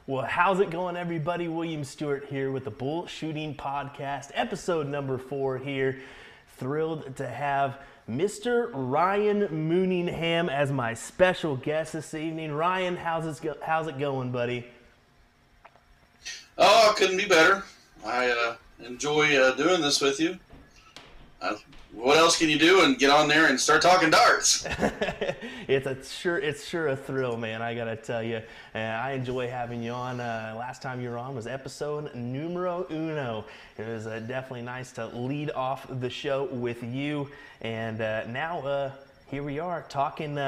Well, how's it going, everybody? Will Stuart here with the Bullshooting podcast, episode number 4 here. Thrilled to have Mr. Ryan Mooneyham as my special guest this evening. Ryan, how's it going, buddy? Oh, couldn't be better. I enjoy doing this with you. What else can you do and get on there and start talking darts? It's sure a thrill, man. I gotta tell you, I enjoy having you on. Last time you were on was episode numero uno. It was definitely nice to lead off the show with you, and now here we are talking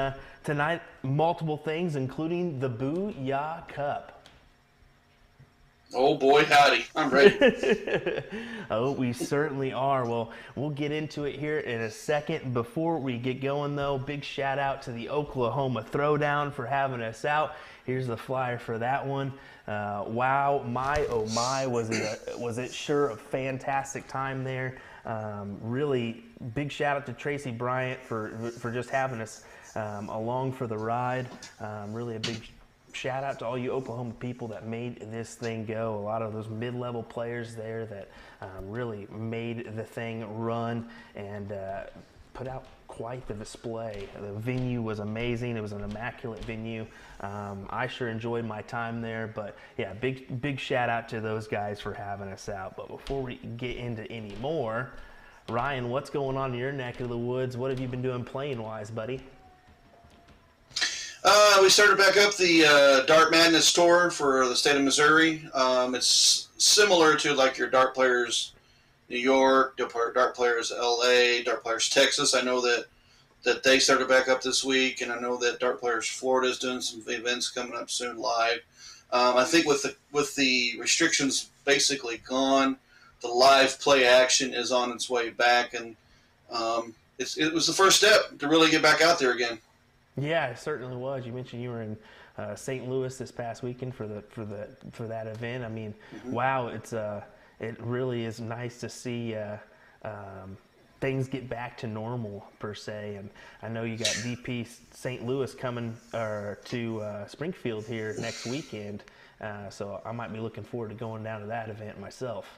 tonight multiple things, including the Booyah Cup. Oh boy, howdy. I'm ready. Oh, we certainly are. Well, we'll get into it here in a second. Before we get going, though, big shout out to the Oklahoma Throwdown for having us out. Here's the flyer for that one. Wow, my, oh my, was it sure a fantastic time there. Really big shout out to Tracy Bryant for just having us along for the ride. Really a big shout out to all you Oklahoma people that made this thing go. A lot of those mid-level players there that really made the thing run and put out quite the display. The venue was amazing. It was an immaculate venue. I sure enjoyed my time there, but yeah, big shout out to those guys for having us out. But before we get into any more, Ryan, what's going on in your neck of the woods? What have you been doing playing-wise, buddy? We started back up the Dart Madness Tour for the state of Missouri. It's similar to like your Dart Players New York, Dart Players LA, Dart Players Texas. I know that they started back up this week, and I know that Dart Players Florida is doing some events coming up soon live. I think with the restrictions basically gone, the live play action is on its way back, and it was the first step to really get back out there again. Yeah, it certainly was. You mentioned you were in St. Louis this past weekend for that event. I mean, Wow, it really is nice to see things get back to normal per se. And I know you got DP St. Louis coming to Springfield here next weekend, so I might be looking forward to going down to that event myself.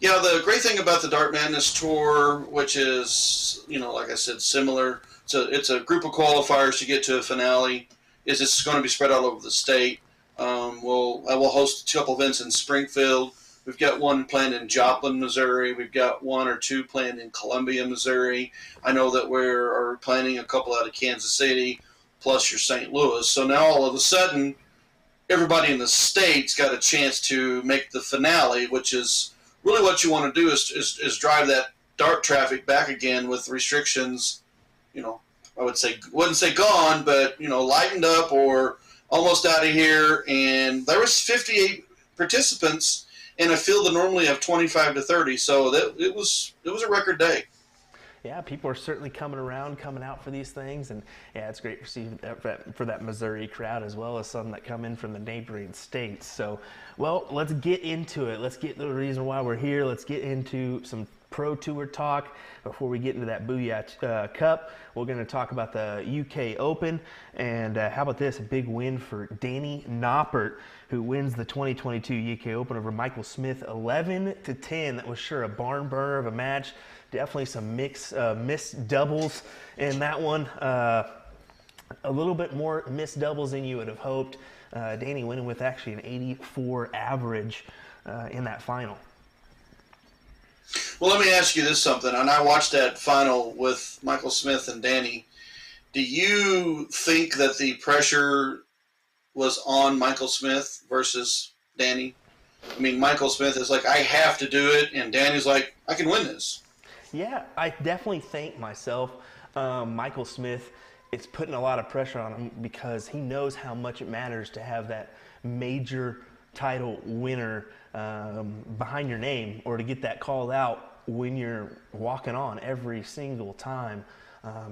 Yeah, the great thing about the Dart Madness Tour, which is, like I said, similar. It's a group of qualifiers to get to a finale. Is it's going to be spread all over the state. I will host a couple events in Springfield. We've got one planned in Joplin, Missouri. We've got one or two planned in Columbia, Missouri. I know that we're planning a couple out of Kansas City, plus your St. Louis. So now all of a sudden, everybody in the state's got a chance to make the finale, which is really what you want to do is drive that dart traffic back again with restrictions. I wouldn't say gone, but lightened up or almost out of here. And there was 58 participants in a field that normally have 25 to 30. So it was a record day. Yeah, people are certainly coming out for these things, and yeah, it's great to see for that Missouri crowd as well as some that come in from the neighboring states. So, well, let's get into it. Let's get the reason why we're here. Let's get into some Pro Tour talk before we get into that Booyah Cup. We're going to talk about the UK Open, and how about this? A big win for Danny Noppert, who wins the 2022 UK Open over Michael Smith 11-10. That was sure a barn burner of a match. Definitely some missed doubles in that one. A little bit more missed doubles than you would have hoped. Danny winning with actually an 84 average in that final. Well, let me ask you this something. And I watched that final with Michael Smith and Danny. Do you think that the pressure was on Michael Smith versus Danny? I mean, Michael Smith is like, I have to do it, and Danny's like, I can win this. Yeah, I definitely think myself, Michael Smith, it's putting a lot of pressure on him because he knows how much it matters to have that major title winner behind your name, or to get that called out when you're walking on every single time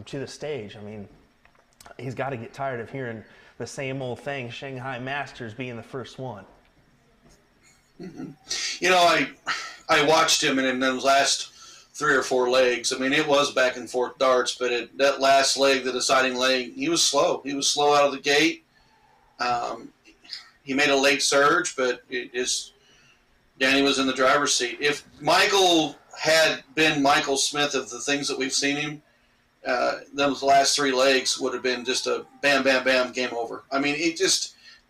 to the stage. I mean, he's got to get tired of hearing the same old thing, Shanghai Masters being the first one. Mm-hmm. I watched him in those last 3 or 4 legs. I mean, it was back and forth darts, but that last leg, the deciding leg, he was slow. He was slow out of the gate. he made a late surge, but Danny was in the driver's seat. If Michael had been Michael Smith of the things that we've seen him, those last 3 legs would have been just a bam, bam, bam, game over. I mean,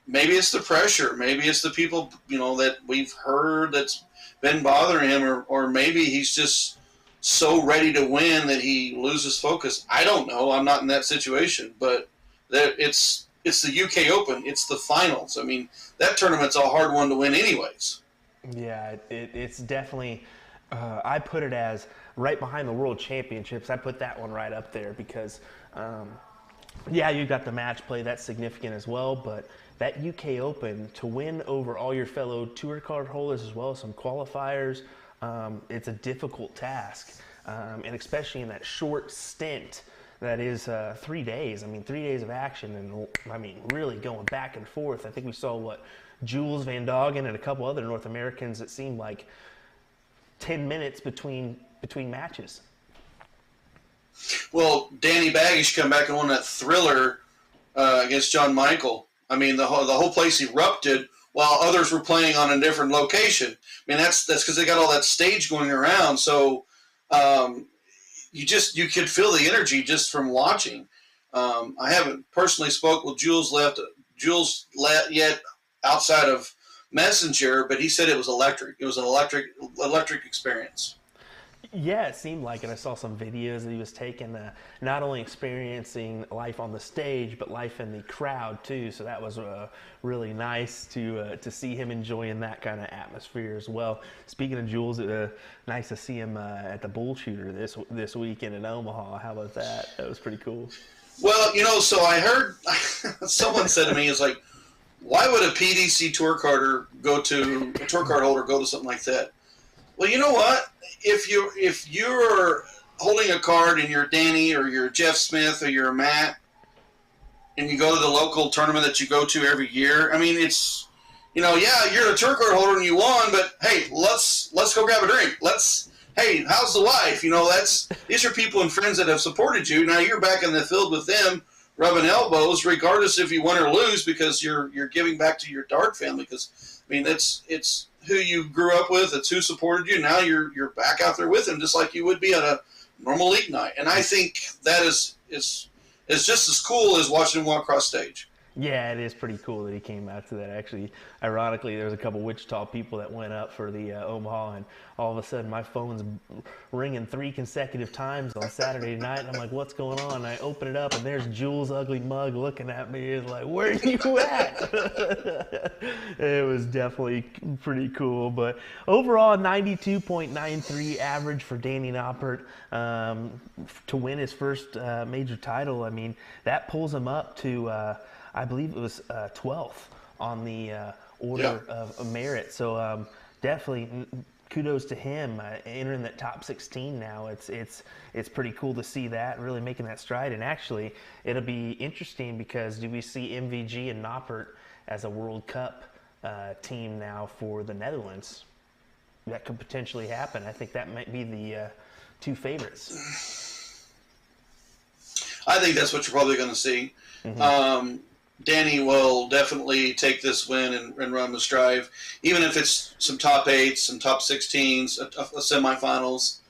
maybe it's the pressure. Maybe it's the people, that we've heard that's been bothering him, or maybe he's just so ready to win that he loses focus. I don't know. I'm not in that situation, but it's the UK Open. It's the finals. I mean, that tournament's a hard one to win anyways. Yeah, it's definitely, I put it as right behind the World Championships. I put that one right up there because, you got the match play, that's significant as well, but that UK Open, to win over all your fellow tour card holders as well as some qualifiers, it's a difficult task, and especially in that short stint that is 3 days. I mean, 3 days of action, and really going back and forth. I think we saw Jules Van Doggen and a couple other North Americans, it seemed like 10 minutes between matches. Well, Danny Baggish come back and won that thriller against John Michael. I mean, the whole place erupted while others were playing on a different location. I mean, that's because they got all that stage going around. So you could feel the energy just from watching. I haven't personally spoke with Jules yet outside of Messenger, but he said it was electric. It was an electric experience. Yeah, it seemed like it. I saw some videos that he was taking, not only experiencing life on the stage, but life in the crowd too. So that was really nice to see him enjoying that kind of atmosphere as well. Speaking of Jules, nice to see him at the Bullshooter this weekend in Omaha. How about that? That was pretty cool. Well, so I heard someone said to me, "It's like, why would a PDC tour card holder go to something like that?" Well, you know what? If you're holding a card and you're Danny or you're Jeff Smith or you're Matt, and you go to the local tournament that you go to every year, I mean, it's, you're a tour card holder and you won, but hey, let's go grab a drink. Hey, how's the wife? These are people and friends that have supported you. Now you're back in the field with them, rubbing elbows, regardless if you win or lose, because you're giving back to your dart family. Because I mean, it's who you grew up with, it's who supported you. Now you're back out there with them, just like you would be at a normal league night. And I think that is just as cool as watching him walk across stage. Yeah, it is pretty cool that he came out to that. Actually, ironically, there was a couple Wichita people that went up for the Omaha, and all of a sudden my phone's ringing 3 consecutive times on Saturday night, and I'm like, what's going on? And I open it up, and there's Jules' ugly mug looking at me. He's like, where are you at? It was definitely pretty cool. But overall, 92.93 average for Danny Noppert to win his first major title. I mean, that pulls him up to... I believe it was 12th on the order of merit. So definitely kudos to him entering that top 16 now. It's pretty cool to see that, really making that stride. And actually, it'll be interesting because do we see MVG and Noppert as a World Cup team now for the Netherlands? That could potentially happen. I think that might be the 2 favorites. I think that's what you're probably going to see. Mm-hmm. Danny will definitely take this win and run the strive, even if it's some top 8s, some top 16s, a semifinals.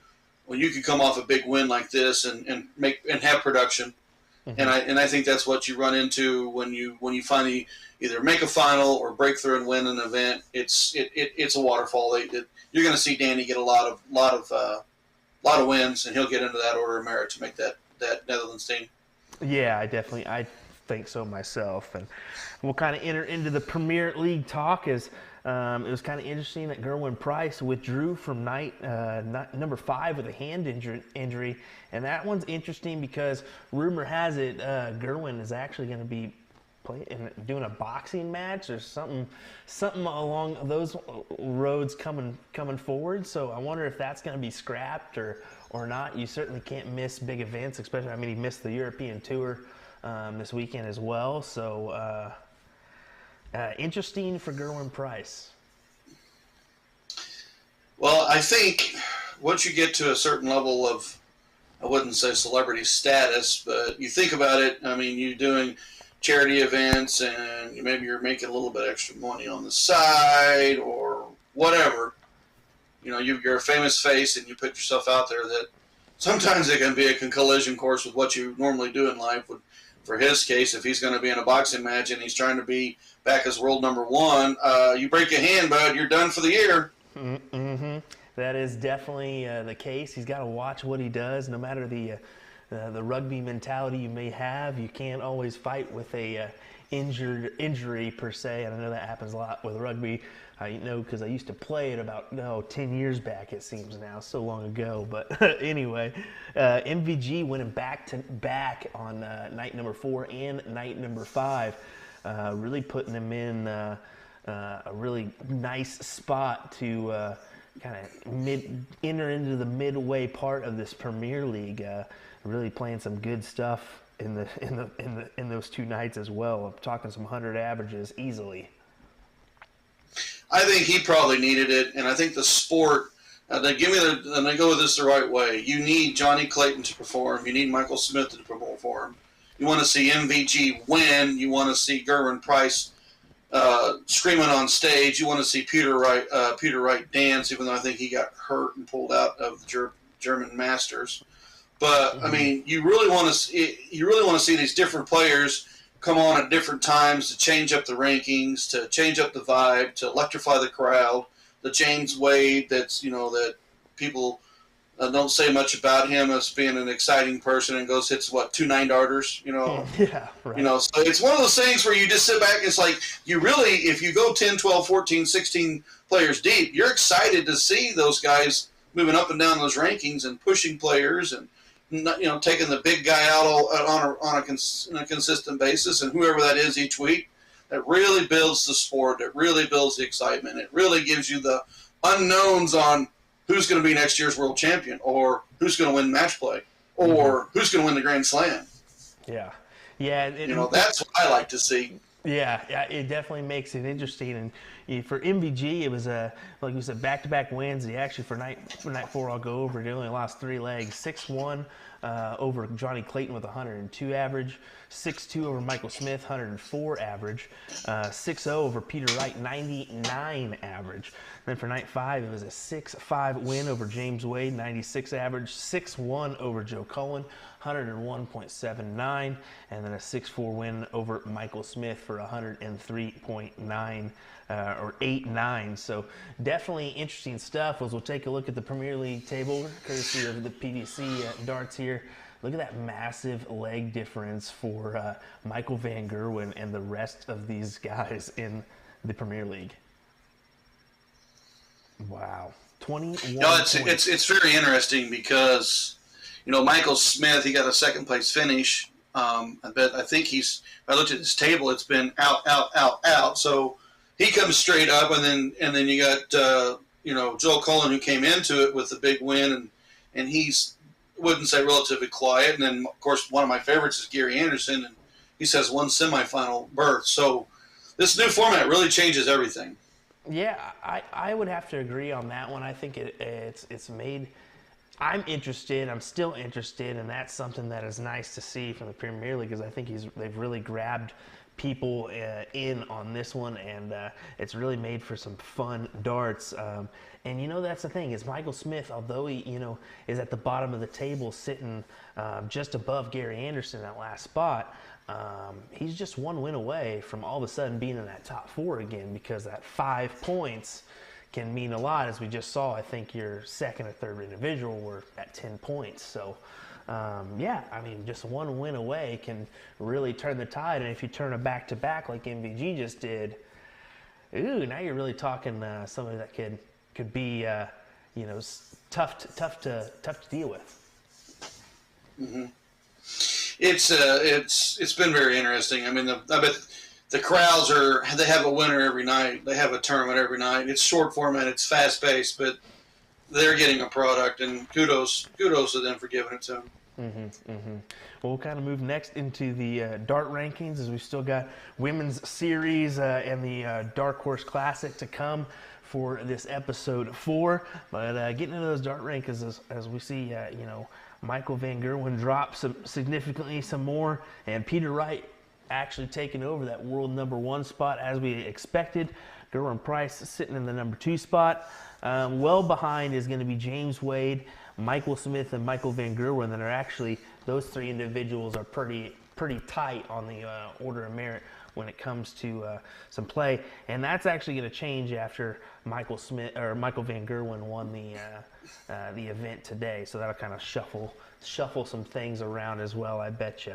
Well, you could come off a big win like this and have production, mm-hmm. and I think that's what you run into when you finally either make a final or break through and win an event. It's a waterfall. You're going to see Danny get a lot of wins, and he'll get into that order of merit to make that Netherlands team. Yeah, I think so myself. And we'll kind of enter into the Premier League talk as it was kind of interesting that Gerwin Price withdrew from night number 5 with a hand injury. And that one's interesting because rumor has it Gerwin is actually going to be doing a boxing match or something along those roads coming forward. So I wonder if that's going to be scrapped or not. You certainly can't miss big events, especially, I mean, he missed the European Tour this weekend as well. So interesting for Gerwin Price. Well, I think once you get to a certain level of, I wouldn't say celebrity status, but you think about it, I mean, you're doing charity events and maybe you're making a little bit extra money on the side or whatever, you're a famous face and you put yourself out there, that sometimes it can be a collision course with what you normally do in life. For his case, if he's going to be in a boxing match and he's trying to be back as world number one, you break a hand, bud, you're done for the year. Mm-hmm. That is definitely the case. He's got to watch what he does. No matter the rugby mentality you may have, you can't always fight with a injury per se. And I know that happens a lot with rugby. I know because I used to play it about 10 years back, it seems now, so long ago. But anyway, MVG winning back to back on night number 4 and night number 5, really putting him in a really nice spot to kind of enter into the midway part of this Premier League. Really playing some good stuff in those 2 nights as well. I'm talking some 100 averages easily. I think he probably needed it, and I think the sport. They go with this the right way. You need Johnny Clayton to perform. You need Michael Smith to perform. You want to see MVG win. You want to see Gerwin Price screaming on stage. You want to see Peter Wright dance, even though I think he got hurt and pulled out of the German Masters. But I mean, you really want to see these different players come on at different times to change up the rankings, to change up the vibe, to electrify the crowd. The James Wade, that people don't say much about him as being an exciting person, and hits 2 9-darters, Yeah, right. So it's one of those things where you just sit back and it's like, you really, if you go 10, 12, 14, 16 players deep, you're excited to see those guys moving up and down those rankings and pushing players and, taking the big guy out on a consistent basis, and whoever that is each week. That really builds the sport. It really builds the excitement. It really gives you the unknowns on who's going to be next year's world champion, or who's going to win match play, or who's going to win the Grand Slam. Yeah. That's what I like to see. Yeah, it definitely makes it interesting. And for MVG, it was like we said, back-to-back wins. He actually for night 4, I'll go over. He only lost 3 legs. 6-1 over Johnny Clayton with 102 average. 6-2 over Michael Smith, 104 average. 6-0 over Peter Wright, 99 average. Then for night 5, it was a 6-5 win over James Wade, 96 average. 6-1 over Joe Cullen, 101.79, and then a 6-4 win over Michael Smith for 103.9 or 8-9. So definitely interesting stuff. As we'll take a look at the Premier League table, courtesy of the PDC darts here. Look at that massive leg difference for Michael van Gerwen and the rest of these guys in the Premier League. Wow, 21. It's very interesting because Michael Smith, he got a second place finish. I looked at his table, it's been out. So he comes straight up, and then you got Joel Cullen, who came into it with a big win, and he's, wouldn't say relatively quiet. And then of course one of my favorites is Gary Anderson, and he says 1 semifinal berth. So this new format really changes everything. Yeah, I would have to agree on that one. I think it's made. I'm still interested, and that's something that is nice to see from the Premier League, because I think they've really grabbed people in on this one, and it's really made for some fun darts. And that's the thing, is Michael Smith, although he is at the bottom of the table, sitting just above Gary Anderson in that last spot, he's just 1 win away from all of a sudden being in that top 4 again, because that 5 points can mean a lot. As we just saw, I think your second or third individual were at 10 points. So, just 1 win away can really turn the tide. And if you turn a back-to-back like MVG just did, now you're really talking somebody that could be, tough to deal with. Mm-hmm. It's been very interesting. I mean, I bet the crowds they have a winner every night. They have a tournament every night. It's short format. It's fast paced, but they're getting a product, and kudos to them for giving it to them. Mm-hmm, mm-hmm. Well, we'll kind of move next into the dart rankings, as we've still got women's series and the Dark Horse Classic to come for this episode 4. But getting into those dart rankings, as we see, Michael van Gerwen drop significantly some more, and Peter Wright actually taking over that world number 1 spot as we expected. Gerwin Price sitting in the number 2 spot. Well behind is going to be James Wade, Michael Smith, and Michael Van Gerwen. That are actually, those 3 individuals are pretty tight on the order of merit when it comes to some play, and that's actually going to change after Michael Van Gerwen won the event today. So that'll kind of shuffle some things around as well, I bet you.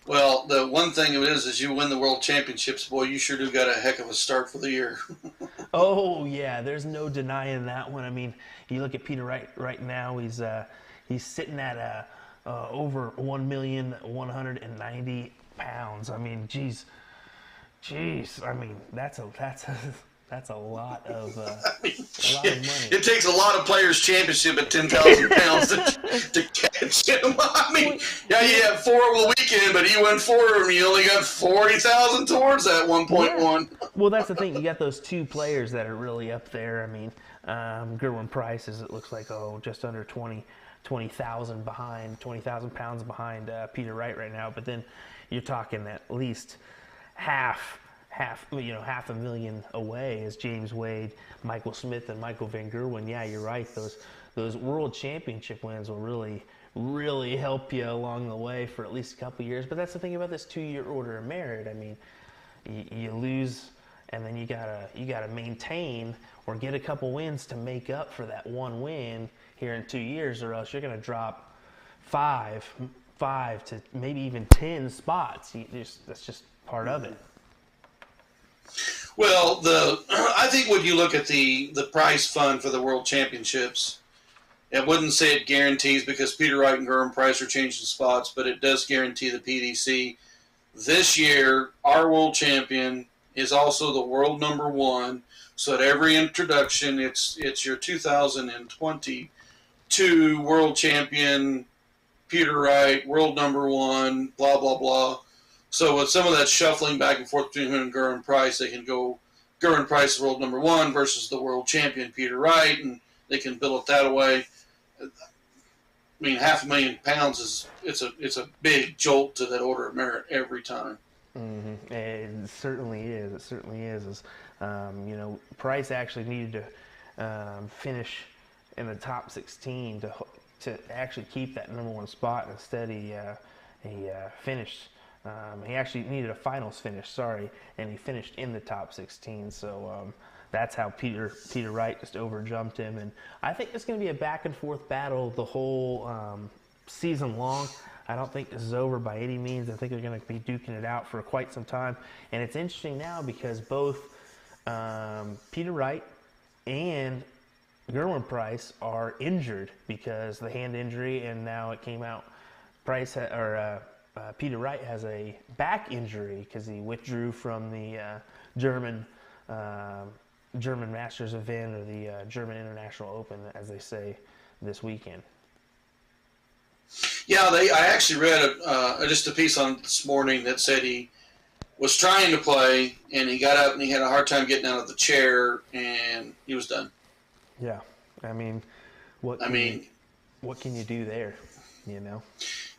Well, the one thing of it is you win the World Championships, boy, you sure do got a heck of a start for the year. Oh yeah, there's no denying that one. I mean, you look at Peter Wright right now; he's sitting at over 1,190,000 pounds. I mean, geez. I mean, that's a lot of money. It takes a lot of players' championship at 10,000 pounds to catch him. I mean, yeah, you had 4 over the weekend, but he went 4 of them. You only got 40,000 towards that 1.1. Yeah. Well, that's the thing. You got those 2 players that are really up there. I mean, Gerwin Price is, it looks like, just under 20,000 pounds behind Peter Wright right now. But then you're talking at least half a million away is James Wade, Michael Smith, and Michael Van Gerwen. Yeah, you're right. Those world championship wins will really help you along the way for at least a couple years. But that's the thing about this 2-year order of merit. I mean, you lose, and then you gotta maintain or get a couple wins to make up for that 1 win here in 2 years, or else you're gonna drop 5 to maybe even 10 spots. That's just part of it. Well, I think when you look at the prize fund for the World Championships, I wouldn't say it guarantees, because Peter Wright and Gerwin Price are changing spots, but it does guarantee the PDC. This year, our world champion is also the world number 1. So at every introduction, it's your 2022 world champion, Peter Wright, world number 1, blah, blah, blah. So with some of that shuffling back and forth between him and Gerwin Price, they can go Gerwin Price world number 1 versus the world champion Peter Wright, and they can build it that way. I mean, 500,000 pounds it's a big jolt to that order of merit every time. Mm-hmm. It certainly is. Price actually needed to finish in the top 16 to actually keep that number 1 spot. Instead, he finished. He actually needed a finals finish, and he finished in the top 16. So that's how Peter Wright just overjumped him. And I think it's going to be a back and forth battle the whole season long. I don't think this is over by any means. I think they're going to be duking it out for quite some time. And it's interesting now because both Peter Wright and Gerwin Price are injured because the hand injury, and now it came out Peter Wright has a back injury because he withdrew from the German Masters event, or the German International Open, as they say, this weekend. Yeah, I actually read just a piece on this morning that said he was trying to play, and he got up and he had a hard time getting out of the chair, and he was done. Yeah, I mean, what can you do there?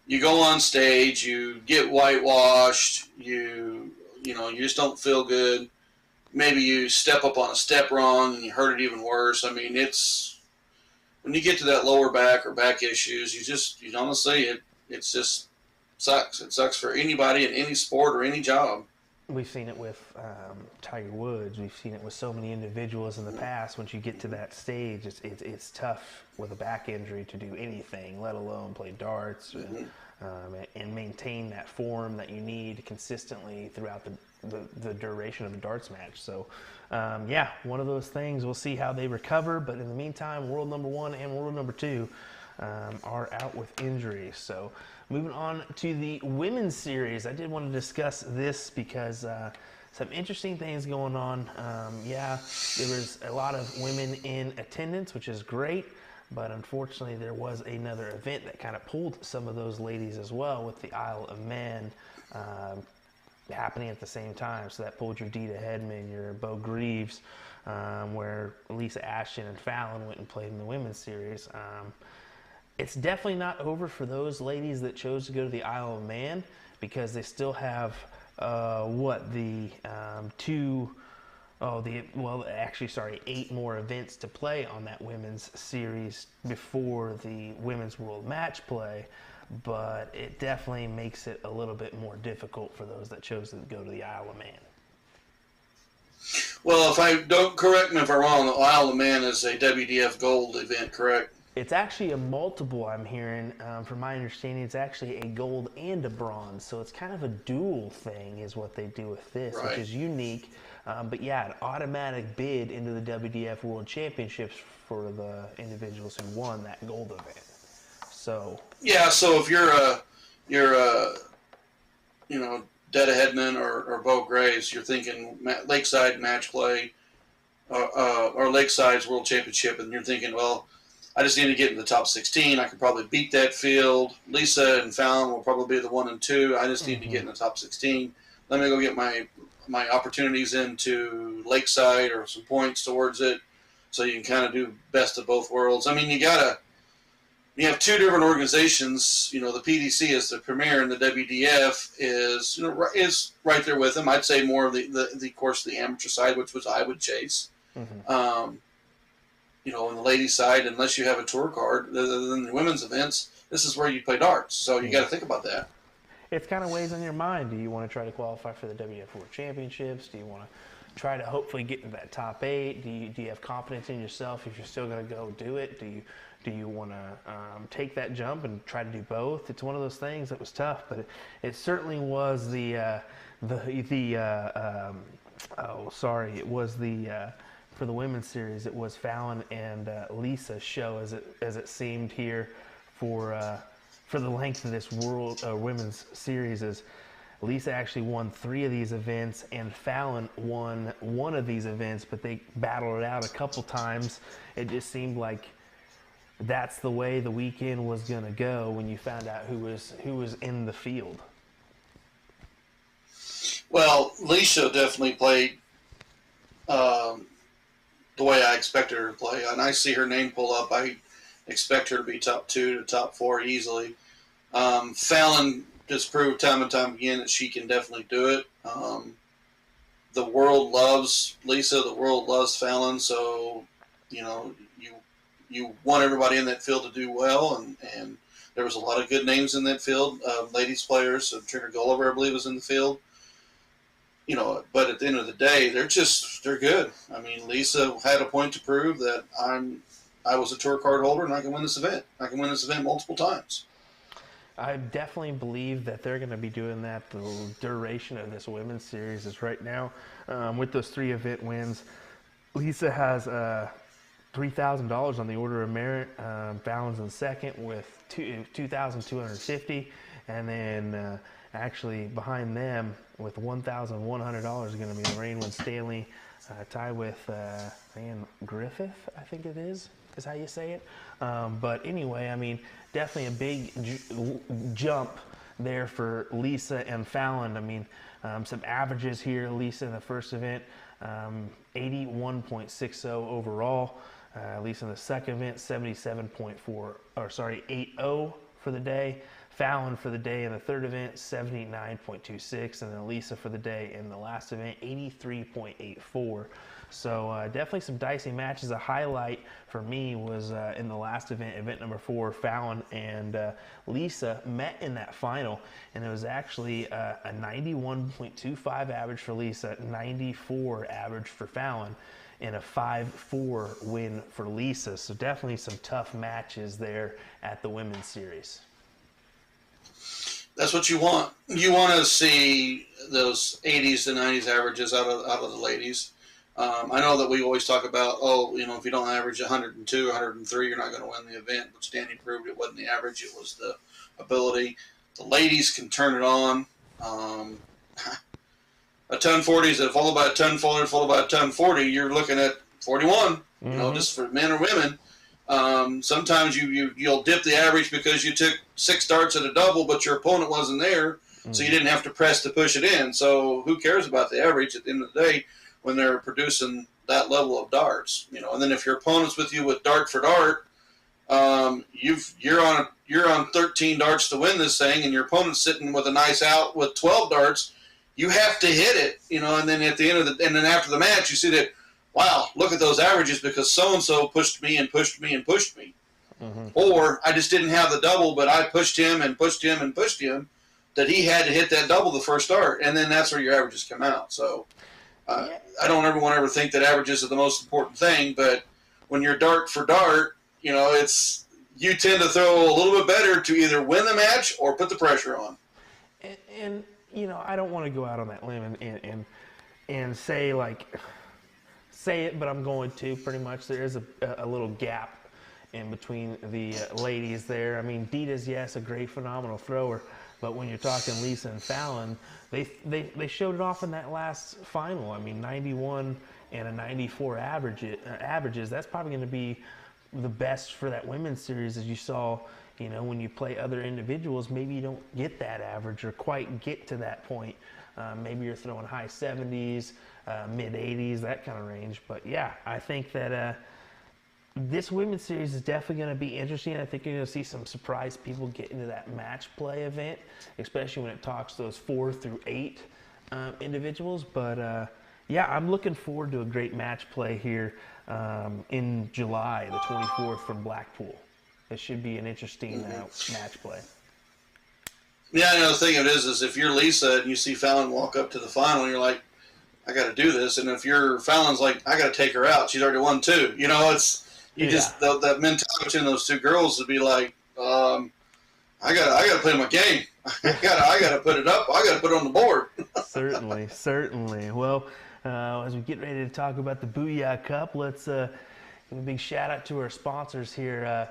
You go on stage, you get whitewashed, you just don't feel good. Maybe you step up on a step wrong and you hurt it even worse. I mean, it's when you get to that lower back or back issues, you honestly, it just sucks. It sucks for anybody in any sport or any job. We've seen it with Tiger Woods. We've seen it with so many individuals in the past. Once you get to that stage, it's tough with a back injury to do anything, let alone play darts and maintain that form that you need consistently throughout the duration of a darts match. So, one of those things. We'll see how they recover. But in the meantime, world number 1 and world number 2 are out with injuries. So moving on to the women's series, I did want to discuss this because some interesting things going on. There was a lot of women in attendance, which is great, but unfortunately there was another event that kind of pulled some of those ladies as well, with the Isle of Man happening at the same time. So that pulled your Dita Hedman, your Bo Greaves, where Lisa Ashton and Fallon went and played in the women's series. It's definitely not over for those ladies that chose to go to the Isle of Man, because they still have eight more events to play on that women's series before the women's world match play. But it definitely makes it a little bit more difficult for those that chose to go to the Isle of Man. Well, if I don't, correct me if I'm wrong, the Isle of Man is a WDF Gold event, correct? It's actually a multiple, I'm hearing. From my understanding, it's actually a gold and a bronze. So it's kind of a dual thing is what they do with this, right, which is unique. But yeah, an automatic bid into the WDF World Championships for the individuals who won that gold event. So yeah, so if you're Detta Hedman or Bo Graves, you're thinking Lakeside match play or Lakeside's World Championship, and you're thinking, well, I just need to get in the top 16. I could probably beat that field. Lisa and Fallon will probably be the 1 and 2. I just need to get in the top 16. Let me go get my opportunities into Lakeside or some points towards it, so you can kind of do best of both worlds. I mean, you have two different organizations. The PDC is the premier, and the WDF is right there with them. I'd say more of the course the amateur side, which was I would chase. Mm-hmm. On the ladies' side, unless you have a tour card, other than the women's events, this is where you play darts. So you got to think about that. It's kind of weighs on your mind. Do you want to try to qualify for the WDF World Championships? Do you want to try to hopefully get into that top 8? Do you have confidence in yourself if you're still going to go do it? Do you want to take that jump and try to do both? It's one of those things that was tough, but it certainly was for the women's series, it was Fallon and Lisa's show as it seemed here for the length of this world women's series. As Lisa actually won 3 of these events, and Fallon won 1 of these events, but they battled it out a couple times. It just seemed like that's the way the weekend was going to go when you found out who was in the field. Well, Lisa definitely played the way I expected her to play, and I see her name pull up. I expect her to be top 2 to top 4 easily. Fallon just proved time and time again that she can definitely do it. The world loves Lisa. The world loves Fallon. So, you want everybody in that field to do well, and there was a lot of good names in that field. Ladies players, Trina Gulliver, I believe, was in the field. But at the end of the day, they're good. I mean, Lisa had a point to prove that I was a tour card holder and I can win this event. I can win this event multiple times. I definitely believe that they're going to be doing that the duration of this women's series. Is right now with those 3 event wins. Lisa has $3,000 on the Order of Merit. Fallon's in second with $2,250, and then actually behind them with $1,100 is going to be Rainwind Staley, tied with Griffith, I think it is how you say it. But anyway, I mean, definitely a big jump there for Lisa and Fallon. I mean, some averages here. Lisa in the first event, 81.60 overall. Lisa in the second event, 80 for the day. Fallon for the day in the third event, 79.26, and then Lisa for the day in the last event, 83.84. So definitely some dicey matches. A highlight for me was in the last event, event number 4, Fallon and Lisa met in that final, and it was actually a 91.25 average for Lisa, 94 average for Fallon, and a 5-4 win for Lisa. So definitely some tough matches there at the women's series. That's what you want. You want to see those 80s to 90s averages out of the ladies. I know that we always talk about, if you don't average 102, 103, you're not going to win the event. But Danny proved it wasn't the average; it was the ability. The ladies can turn it on. A ton 40 is followed by a ton followed by a ton 40. You're looking at 41. Mm-hmm. Just for men or women. Sometimes you'll dip the average because you took 6 darts at a double, but your opponent wasn't there, so you didn't have to press to push it in. So who cares about the average at the end of the day when they're producing that level of darts? And then if your opponent's with you with dart for dart, You're on 13 darts to win this thing, and your opponent's sitting with a nice out with 12 darts. You have to hit it, and then at the end of and then after the match, you see that, wow, look at those averages because so and so pushed me and pushed me and pushed me, or I just didn't have the double, but I pushed him and pushed him and pushed him, that he had to hit that double the first dart, and then that's where your averages come out. So I don't ever think that averages are the most important thing, but when you're dart for dart, you tend to throw a little bit better to either win the match or put the pressure on. And I don't want to go out on that limb and say it, but I'm going to pretty much. There is a little gap in between the ladies there. I mean, Dita's, yes, a great, phenomenal thrower, but when you're talking Lisa and Fallon, they showed it off in that last final. I mean, 91 and a 94 averages. That's probably going to be the best for that women's series, as you saw. When you play other individuals, maybe you don't get that average or quite get to that point. Maybe you're throwing high 70s, mid 80s, that kind of range. But yeah, I think that this women's series is definitely going to be interesting. I think you're going to see some surprise people get into that match play event, especially when it talks those 4 through 8 individuals. But yeah, I'm looking forward to a great match play here in July, the 24th from Blackpool. It should be an interesting match play. Yeah, the thing of it is if you're Lisa and you see Fallon walk up to the final, you're like, I got to do this. And if you're Fallon's like, I got to take her out. She's already won 2. Just that mentality in those 2 girls would be like, I got to play my game. I got to put it up. I got to put it on the board. Certainly. Well, as we get ready to talk about the Booyah Cup, let's give a big shout out to our sponsors here.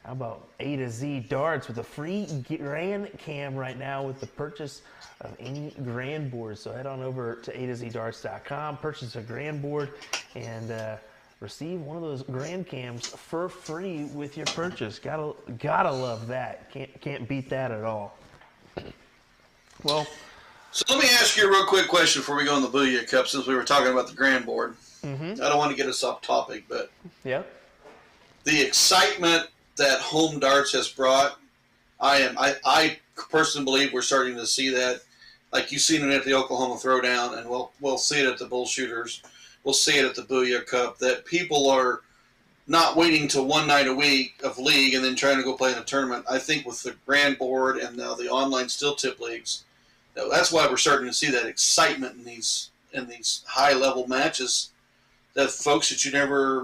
How about A to Z Darts with a free Grand Cam right now with the purchase of any Grand board. So head on over to atozdarts.com, purchase a Grand board, and receive one of those Grand Cams for free with your purchase. Gotta love that. Can't beat that at all. Well, so let me ask you a real quick question before we go on the Booyah Cup, since we were talking about the Grand board. I don't want to get us off topic, but yeah, the excitement that home darts has brought, I personally believe we're starting to see that. Like you've seen it at the Oklahoma Throwdown, and we'll see it at the Bullshooters. We'll see it at the Booyah Cup, that people are not waiting till one night a week of league and then trying to go play in a tournament. I think with the Grand Board and now the online steel tip leagues, that's why we're starting to see that excitement in these high level matches, that folks that you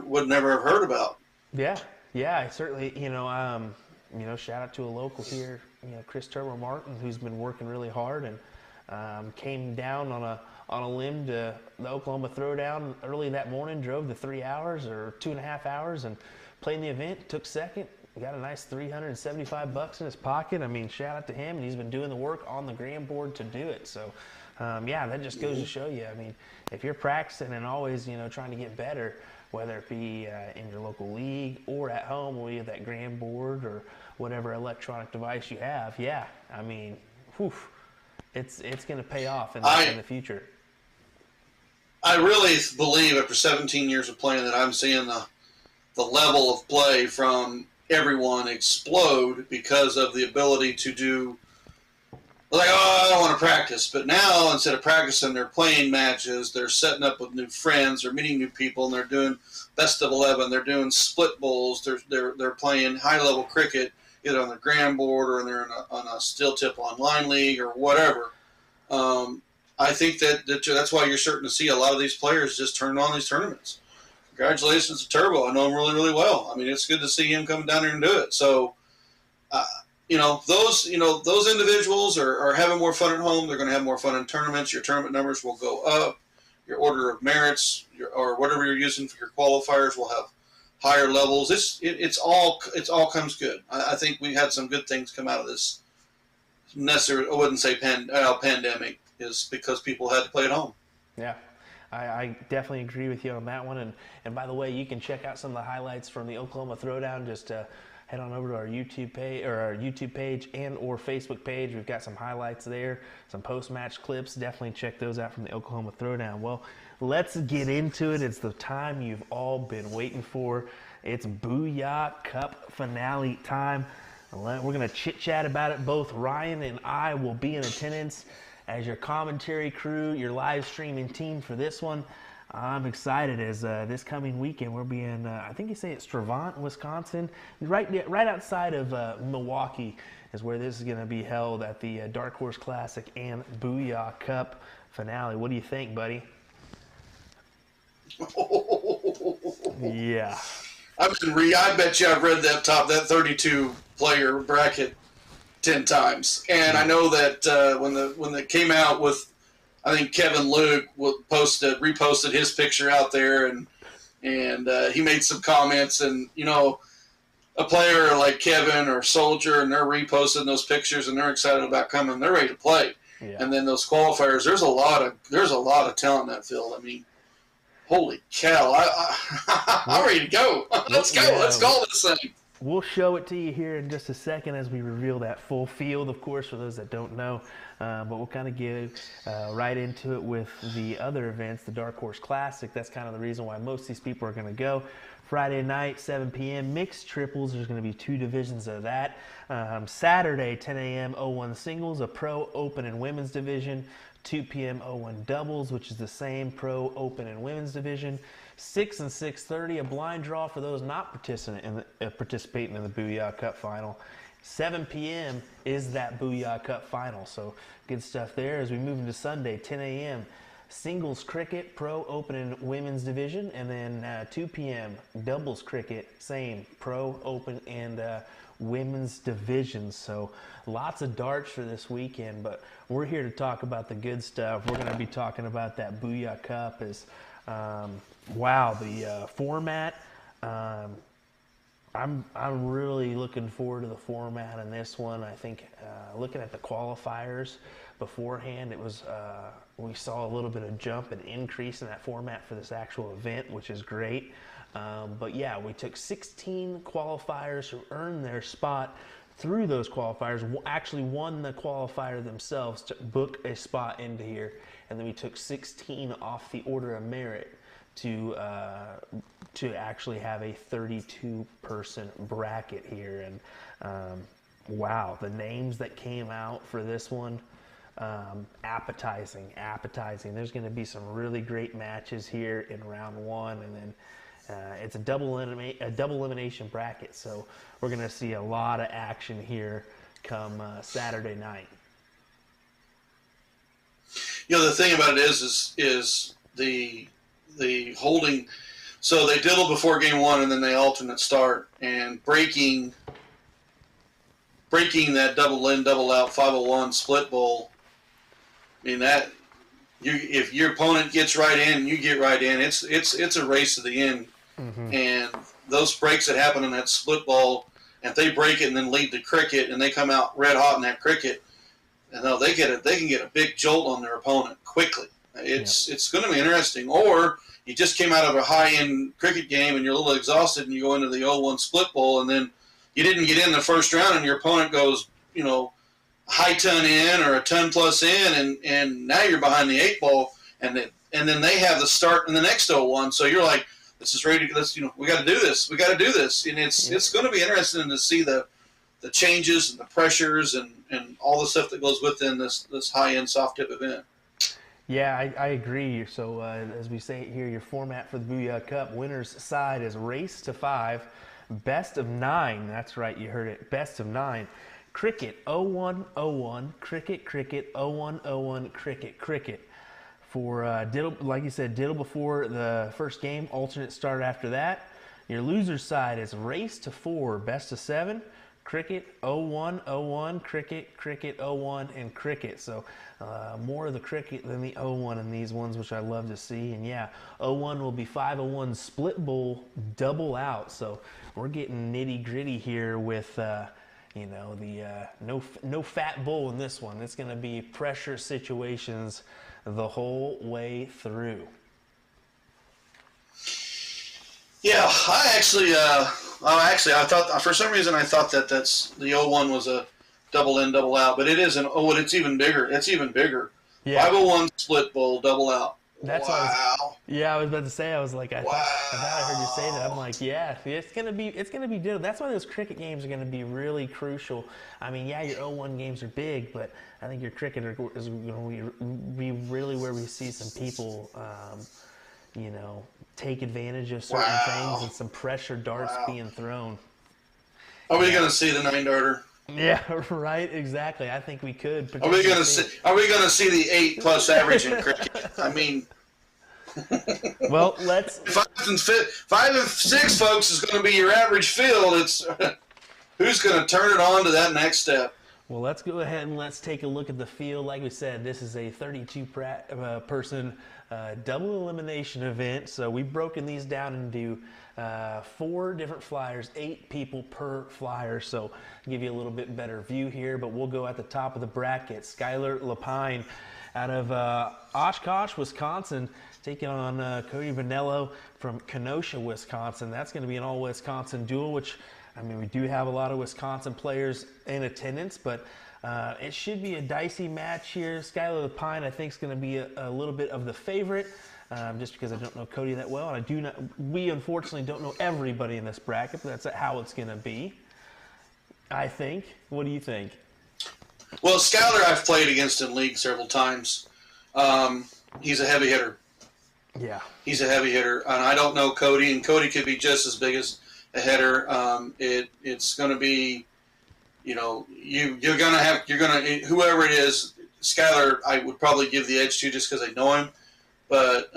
would never have heard about. Yeah, certainly. Shout out to a local here, Chris Turbo Martin, who's been working really hard and came down on a limb to the Oklahoma Throwdown early that morning, drove the 3 hours or 2.5 hours and played in the event, took second, got a nice $375 in his pocket. I mean, shout out to him, and he's been doing the work on the Grand Board to do it. So, that just goes to show you, I mean, if you're practicing and always, trying to get better, whether it be in your local league or at home where you have that Grand Board or whatever electronic device you have, I mean, it's going to pay off in the future. I really believe after 17 years of playing that I'm seeing the level of play from everyone explode because of the ability to do, like, I don't want to practice. But now, instead of practicing, they're playing matches. They're setting up with new friends. They're meeting new people, and they're doing best of 11. They're doing split bowls. They're playing high-level cricket, either on the Grand Board or they're on a steel tip online league or whatever. I think that's why you're starting to see a lot of these players just turn on these tournaments. Congratulations to Turbo. I know him really, really well. I mean, it's good to see him coming down here and do it. So, those individuals are having more fun at home. They're going to have more fun in tournaments. Your tournament numbers will go up. Your order of merits or whatever you're using for your qualifiers will have higher levels. It's all comes good. I think we had some good things come out of this. Necessarily, I wouldn't say pandemic, is because people had to play at home. Yeah, I definitely agree with you on that one. And by the way, you can check out some of the highlights from the Oklahoma Throwdown. Just head on over to our YouTube page and or Facebook page. We've got some highlights there, some post-match clips. Definitely check those out from the Oklahoma Throwdown. Well, let's get into it. It's the time you've all been waiting for. It's Booyah Cup Finale time. We're going to chit-chat about it. Both Ryan and I will be in attendance as your commentary crew, your live streaming team for this one. I'm excited as this coming weekend we'll be in, I think you say it's Stravant, Wisconsin. Right outside of Milwaukee is where this is going to be held at the Dark Horse Classic and Booyah Cup Finale. What do you think, buddy? Yeah. I bet you I've read that 32 player bracket 10 times, and I know that when they came out with, I think Kevin Luke reposted his picture out there, and he made some comments, and a player like Kevin or Soldier, and they're reposting those pictures, and they're excited about coming, they're ready to play, and then those qualifiers, there's a lot of talent in that field. I mean, holy cow! I'm ready to go. Let's go. Yeah. Let's call this thing. We'll show it to you here in just a second as we reveal that full field, of course, for those that don't know. But we'll kind of get right into it with the other events, the Dark Horse Classic. That's kind of the reason why most of these people are going to go. Friday night, 7 p.m., mixed triples. There's going to be 2 divisions of that. Saturday, 10 a.m., 01 singles, a pro, open, and women's division. 2 p.m. 01 doubles, which is the same pro, open, and women's division. 6 and 6:30, a blind draw for those not participating in the Booyah Cup Final. 7 p.m. is that Booyah Cup Final, so good stuff there. As we move into Sunday, 10 a.m., singles cricket, pro, open, and women's division, and then 2 p.m., doubles cricket, same, pro, open, and women's divisions. So lots of darts for this weekend, but we're here to talk about the good stuff. We're going to be talking about that Booyah Cup. The format. I'm really looking forward to the format in this one. I think looking at the qualifiers beforehand, it was we saw a little bit of jump and increase in that format for this actual event, which is great. But yeah, we took 16 qualifiers who earned their spot through those qualifiers, actually won the qualifier themselves to book a spot into here, and then we took 16 off the order of merit to actually have a 32-person bracket here. And wow, the names that came out for this one, appetizing. There's going to be some really great matches here in round 1, and then it's a double elimination bracket, so we're going to see a lot of action here come Saturday night. The thing about it is the holding. So they diddle before game 1, and then they alternate start, and breaking that double in, double out 501 split bowl. I mean, that if your opponent gets right in, you get right in. It's a race to the end. Mm-hmm. And those breaks that happen in that split ball, and if they break it and then lead to cricket, and they come out red hot in that cricket, and they can get a big jolt on their opponent quickly. It's going to be interesting. Or you just came out of a high-end cricket game and you're a little exhausted, and you go into the 0-1 split bowl, and then you didn't get in the first round, and your opponent goes, high ton in or a ton plus in, and now you're behind the 8 ball, and then they have the start in the next 0-1. So you're like, this is ready. We got to do this. We got to do this, and it's going to be interesting to see the changes and the pressures and all the stuff that goes within this high-end soft tip event. Yeah, I agree. So as we say here, your format for the Booyah Cup, winner's side is race to 5, best of 9. That's right, you heard it, best of 9. Cricket 0-1-0-1, cricket 0-1-0-1, cricket. For diddle, like you said, diddle before the first game, alternate start after that. Your loser's side is race to 4, best of 7. Cricket 0-1-0-1, cricket 0-1, and cricket. So more of the cricket than the 0-1 in these ones, which I love to see. And yeah, 0-1 will be 5-0-1 split bowl double out. So we're getting nitty gritty here with no fat bowl in this one. It's going to be pressure situations the whole way through. Yeah, I thought for some reason that's the 0-1 was a double in, double out, but it isn't. Oh, it's even bigger. It's even bigger. Yeah. 5-0-1 split bowl, double out. That's wow. I was about to say. I was like, I thought I heard you say that. I'm like, yeah, it's gonna be good. That's why those cricket games are gonna be really crucial. I mean, yeah, your 0-1 games are big, but I think your cricket is going to be really where we see some people, take advantage of certain things and some pressure darts being thrown. Are we going to see the 9-darter? Yeah, right. Exactly. I think we could. Are we going to see? Are we going to see the 8+ average in cricket? I mean, well, let's 5 and 6, folks, is going to be your average field. It's who's going to turn it on to that next step. Well, let's go ahead and let's take a look at the field. Like we said, this is a 32-person double elimination event. So we've broken these down into 4 different flyers, 8 people per flyer. So I'll give you a little bit better view here, but we'll go at the top of the bracket. Skylar Lapine out of Oshkosh, Wisconsin, taking on Cody Vanello from Kenosha, Wisconsin. That's going to be an all-Wisconsin duel, which, I mean, we do have a lot of Wisconsin players in attendance, but it should be a dicey match here. Skylar Lapine, I think, is going to be a little bit of the favorite, just because I don't know Cody that well, and we unfortunately don't know everybody in this bracket, but that's how it's going to be, I think. What do you think? Well, Skylar I've played against in league several times. He's a heavy hitter. Yeah. He's a heavy hitter, and I don't know Cody, and Cody could be just as big as a header. It's going to be, you're going to whoever it is, Skylar, I would probably give the edge to just because I know him. But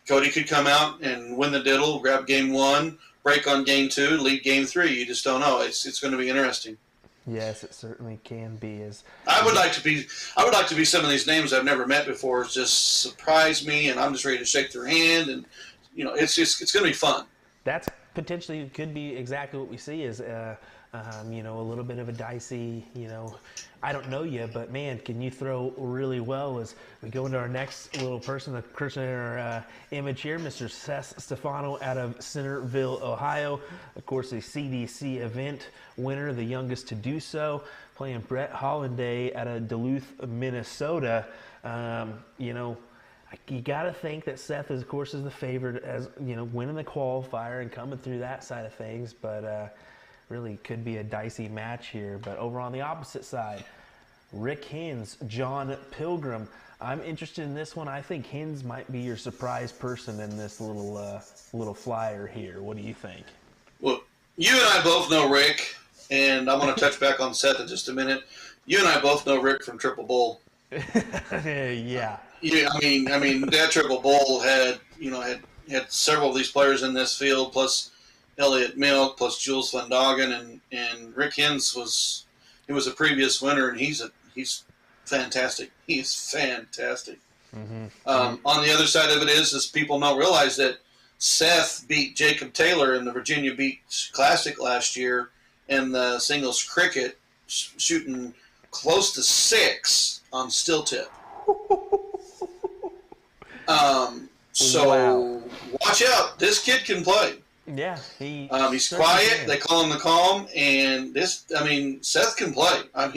Cody could come out and win the diddle, grab game 1, break on game 2, lead game 3. You just don't know. It's going to be interesting. Yes, it certainly can be. I would like to be some of these names I've never met before. Just surprise me, and I'm just ready to shake their hand, and it's going to be fun. That's potentially could be exactly what we see is a little bit of a dicey, I don't know you, but man, can you throw really well as we go into our next little person, the person in our image here, Mr. Seth Stefano out of Centerville, Ohio. Of course, a CDC event winner, the youngest to do so, playing Brett Hollanday out of Duluth, Minnesota. You got to think that Seth, of course, is the favorite as, winning the qualifier and coming through that side of things, but really could be a dicey match here. But over on the opposite side, Rick Hins, John Pilgrim. I'm interested in this one. I think Hins might be your surprise person in this little flyer here. What do you think? Well, you and I both know Rick, and I'm going to touch back on Seth in just a minute. You and I both know Rick from Triple Bull. Yeah. Yeah, I mean, that Triple Bull had several of these players in this field, plus Elliot Milk, plus Jules Van Doggen, and Rick Hins was a previous winner, and he's fantastic. He's fantastic. Mm-hmm. On the other side of it is people don't realize that Seth beat Jacob Taylor in the Virginia Beach Classic last year in the singles cricket, shooting close to 6 on still tip. So watch out. This kid can play. Yeah, he's quiet. Can. They call him the calm, and Seth can play. I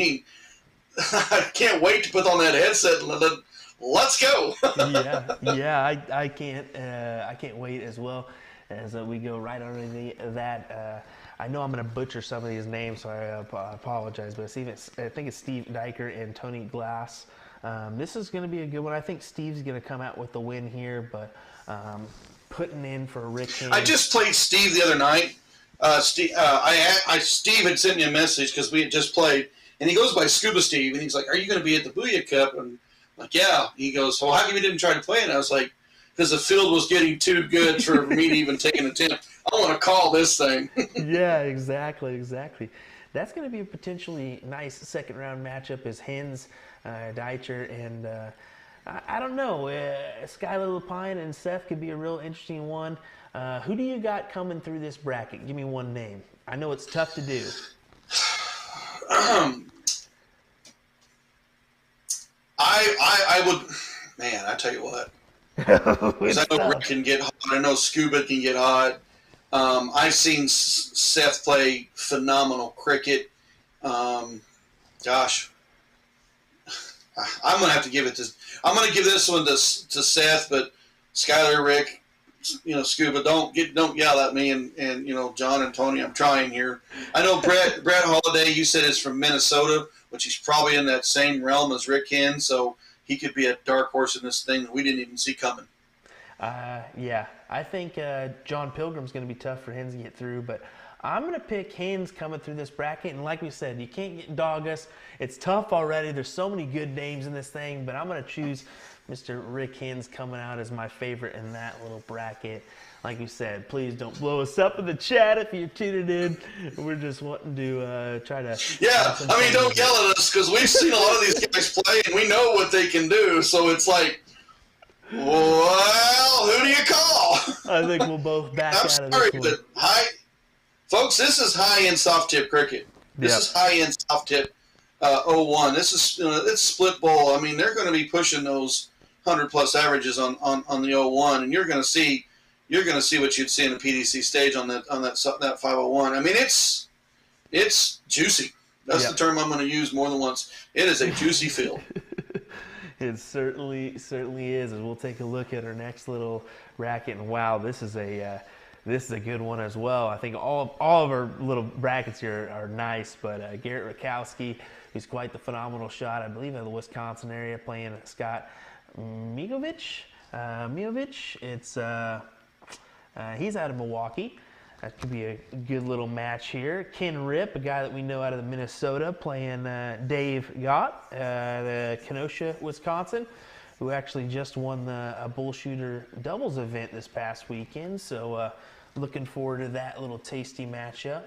can't wait to put on that headset and let's go. I can't wait as well as we go right under that. I know I'm going to butcher some of these names, so I apologize. But I think it's Steve Diker and Tony Glass. This is going to be a good one. I think Steve's going to come out with the win here, but putting in for Rick Hins. I just played Steve the other night. Steve had sent me a message because we had just played, and he goes by Scuba Steve, and he's like, "Are you going to be at the Booyah Cup?" And I'm like, "Yeah." He goes, "Well, how come you didn't try to play?" And I was like, "Because the field was getting too good for me to even take an attempt. I want to call this thing." Yeah, exactly. That's going to be a potentially nice second-round matchup as Hins, Deitcher, and I don't know. Skylar Lapine and Seth could be a real interesting one. Who do you got coming through this bracket? Give me one name. I know it's tough to do. I would, man, I tell you what. Because I know Rick can get hot. I know Scuba can get hot. I've seen Seth play phenomenal cricket. Gosh. I'm gonna have to give it to. I'm gonna give this one to Seth, but Skylar, Rick, Scuba, don't yell at me, and John and Tony. I'm trying here. I know Brett Holiday. You said is from Minnesota, which he's probably in that same realm as Rick Hen, so he could be a dark horse in this thing that we didn't even see coming. Yeah, I think John Pilgrim's going to be tough for Hens to get through, but I'm going to pick Hens coming through this bracket. And like we said, you can't dog us. It's tough already. There's so many good names in this thing, but I'm going to choose Mr. Rick Hens coming out as my favorite in that little bracket. Like we said, please don't blow us up in the chat if you're tuning in. We're just wanting to try to... Yeah, I mean, don't yell at us, because we've seen a lot of these guys play, and we know what they can do. So it's like, well, who do you call? I think we'll both back I'm out sorry, of this one. but folks, this is high-end soft-tip cricket. This is high-end soft-tip 01. This is it's split bowl. I mean, they're going to be pushing those 100-plus averages on the 01, and you're going to see what you'd see in a PDC stage on that 501. I mean, it's juicy. That's the term I'm going to use more than once. It is a juicy field. It certainly is. And we'll take a look at our next little bracket. And wow, this is a good one as well. I think all of our little brackets here are nice. But Garrett Rakowski, who's quite the phenomenal shot, I believe in the Wisconsin area, playing Scott Mijovic. It's he's out of Milwaukee. That could be a good little match here. Ken Ripp, a guy that we know out of the Minnesota, playing Dave Gott, the Kenosha, Wisconsin, who actually just won the Bullshooter doubles event this past weekend. So looking forward to that little tasty matchup.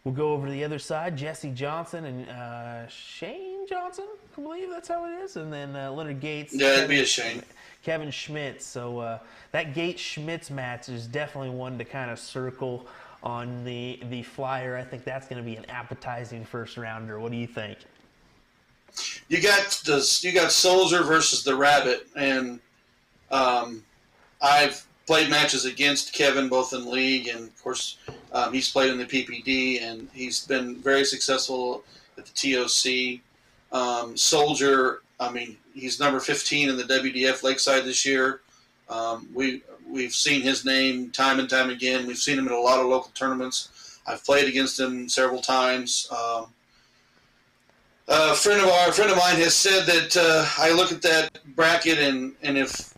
We'll go over to the other side, Jesse Johnson and Shane Johnson, I believe that's how it is. And then Leonard Gates. Yeah, it'd be a Shane. Kevin Schmitz. So that Gates-Schmitz match is definitely one to kind of circle on the flyer. I think that's going to be an appetizing first rounder. What do you think? You got Soldier versus the Rabbit, and I've played matches against Kevin both in league, and of course he's played in the PPD, and he's been very successful at the TOC. Soldier, I mean, he's number 15 in the WDF Lakeside this year. We've seen his name time and time again. We've seen him in a lot of local tournaments. I've played against him several times. A friend of mine has said that I look at that bracket, and if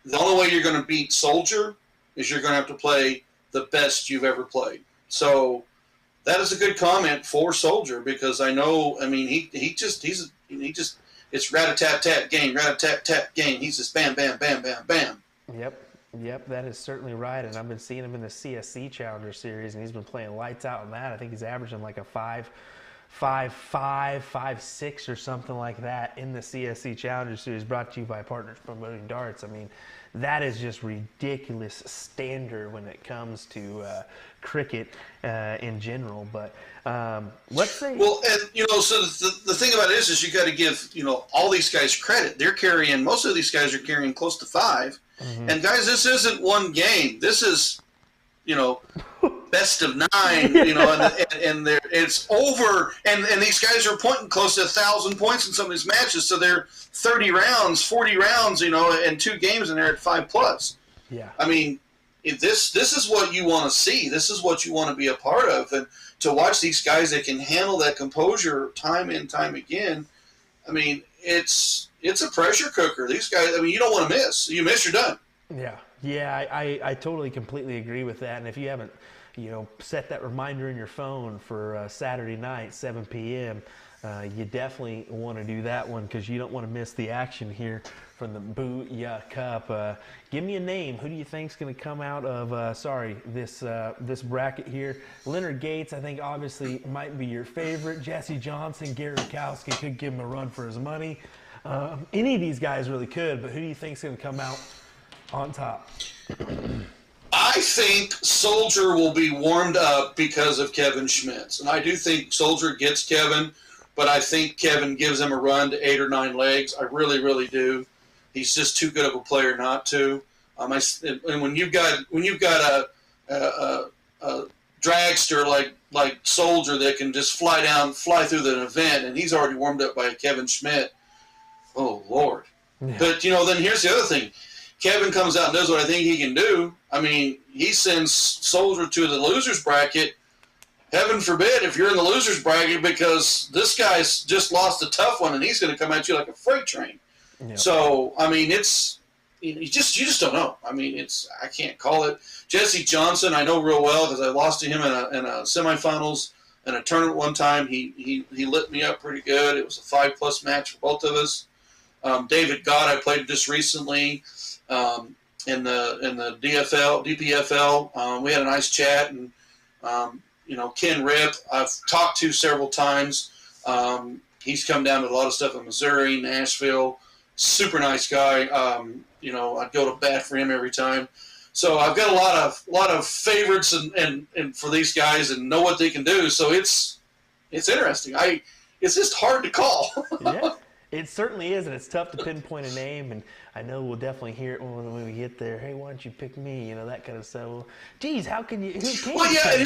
the only way you're going to beat Soldier is you're going to have to play the best you've ever played. So that is a good comment for Soldier, because I know, I mean, he just it's rat-a-tat-tat game, rat-a-tat-tat game. He's just bam, bam, bam, bam, bam. Yep, that is certainly right. And I've been seeing him in the CSC Challenger Series, and he's been playing lights out on that. I think he's averaging like a 5.5, 5.6 or something like that in the CSC Challenger Series, brought to you by Partners Promoting Darts. I mean, that is just ridiculous standard when it comes to cricket in general. But let's say... Well, and, so the thing about it is you got to give, all these guys credit. Most of these guys are carrying close to 5. Mm-hmm. And, guys, this isn't one game. This is, best of 9, and it's over, and these guys are pointing close to 1,000 points in some of these matches, so they're 30 rounds, 40 rounds, and 2 games, and they're at 5+. Yeah. I mean, this is what you want to see. This is what you want to be a part of, and to watch these guys that can handle that composure time and time again. I mean, it's a pressure cooker. These guys, I mean, you don't want to miss. You miss, you're done. Yeah, I totally, completely agree with that. And if you haven't, set that reminder in your phone for Saturday night, 7 p.m., you definitely want to do that one, because you don't want to miss the action here from the Booyah Cup. Give me a name. Who do you think is going to come out of, this bracket here? Leonard Gates, I think, obviously might be your favorite. Jesse Johnson, Garrett Rakowski could give him a run for his money. Any of these guys really could, but who do you think is going to come out on top? I think Soldier will be warmed up because of Kevin Schmitz. And I do think Soldier gets Kevin, but I think Kevin gives him a run to 8 or 9 legs. I really, really do. He's just too good of a player not to. And when you've got a dragster like Soldier that can just fly through the event, and he's already warmed up by Kevin Schmidt, oh, Lord. Yeah. But, then here's the other thing. Kevin comes out and does what I think he can do. I mean, he sends Soldier to the loser's bracket. Heaven forbid if you're in the loser's bracket, because this guy's just lost a tough one and he's going to come at you like a freight train. Yep. So, I mean, you just don't know. I mean, I can't call it. Jesse Johnson, I know real well because I lost to him in a semifinals in a tournament one time. He lit me up pretty good. It was a 5+ match for both of us. David Gott, I played just recently in the DPFL. We had a nice chat, and Ken Rip, I've talked to several times. He's come down to a lot of stuff in Missouri, Nashville. Super nice guy. I'd go to bat for him every time. So I've got a lot of favorites and for these guys and know what they can do. So it's interesting. It's just hard to call. Yeah, it certainly is, and it's tough to pinpoint a name. And I know we'll definitely hear it when we get there. Hey, why don't you pick me? That kind of stuff. Well, geez, how can you? Who can? Well, yeah,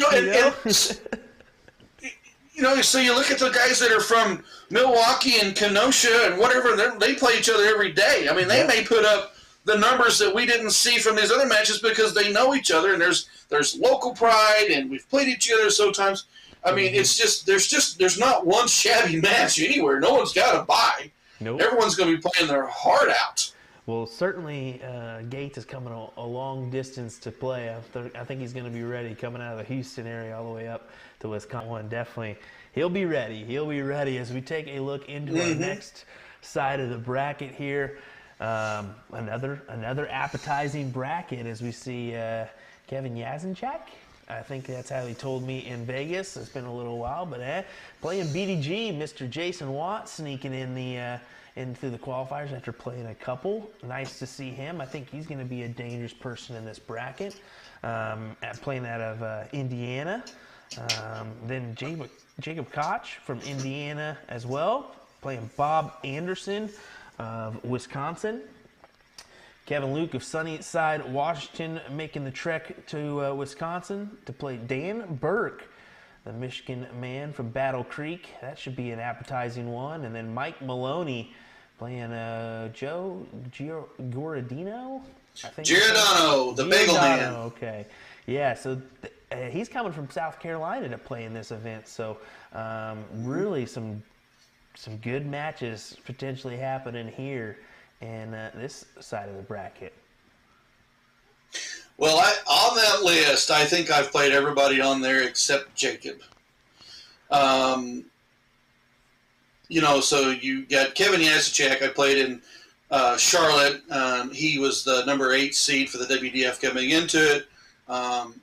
so you look at the guys that are from Milwaukee and Kenosha and whatever. They play each other every day. I mean, they may put up the numbers that we didn't see from these other matches because they know each other, and there's local pride, and we've played each other so times. I mean, it's just there's not one shabby match anywhere. No one's got to buy. Nope. Everyone's going to be playing their heart out. Well, certainly Gates is coming a long distance to play. I think he's going to be ready coming out of the Houston area all the way up to Wisconsin. Definitely, he'll be ready. He'll be ready as we take a look into our next side of the bracket here. Another appetizing bracket as we see Kevin Yasinchak. I think that's how he told me in Vegas. It's been a little while, but playing BDG, Mr. Jason Watt sneaking in through the qualifiers after playing a couple. Nice to see him. I think he's going to be a dangerous person in this bracket. Playing out of Indiana. Then Jacob Koch from Indiana as well. Playing Bob Anderson of Wisconsin. Kevin Luke of Sunnyside, Washington, making the trek to Wisconsin to play Dan Burke, the Michigan man from Battle Creek. That should be an appetizing one. And then Mike Maloney playing Joe Giordano? Giordano, the bagel man. Okay. Yeah, so he's coming from South Carolina to play in this event. So really some good matches potentially happening here in this side of the bracket. Well, on that list, I think I've played everybody on there except Jacob. So you got Kevin Yasinchak. I played in Charlotte. He was the number 8 seed for the WDF coming into it. I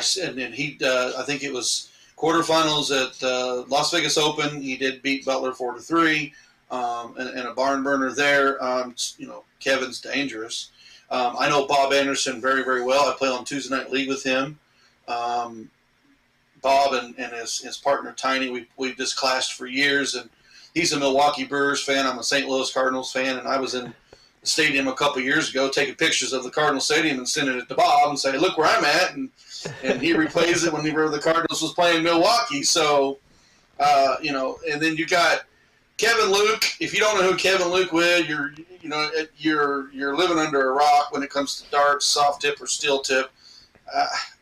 think it was quarterfinals at Las Vegas Open. He did beat Butler 4-3. And a barn burner there. Kevin's dangerous. I know Bob Anderson very, very well. I play on Tuesday Night League with him. Bob and his partner Tiny, we've just clashed for years, and he's a Milwaukee Brewers fan. I'm a St. Louis Cardinals fan, and I was in the stadium a couple years ago taking pictures of the Cardinal Stadium and sending it to Bob and saying, look where I'm at, and he replays it whenever the Cardinals was playing Milwaukee. So, and then you got Kevin Luke. If you don't know who Kevin Luke is, you're living under a rock when it comes to darts, soft tip or steel tip.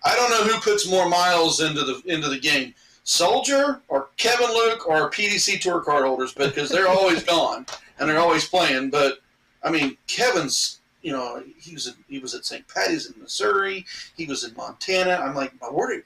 I don't know who puts more miles into the game, Soldier or Kevin Luke or PDC Tour card holders, because they're always gone and they're always playing. But I mean, Kevin's, he was at St. Patty's in Missouri. He was in Montana. I'm like, where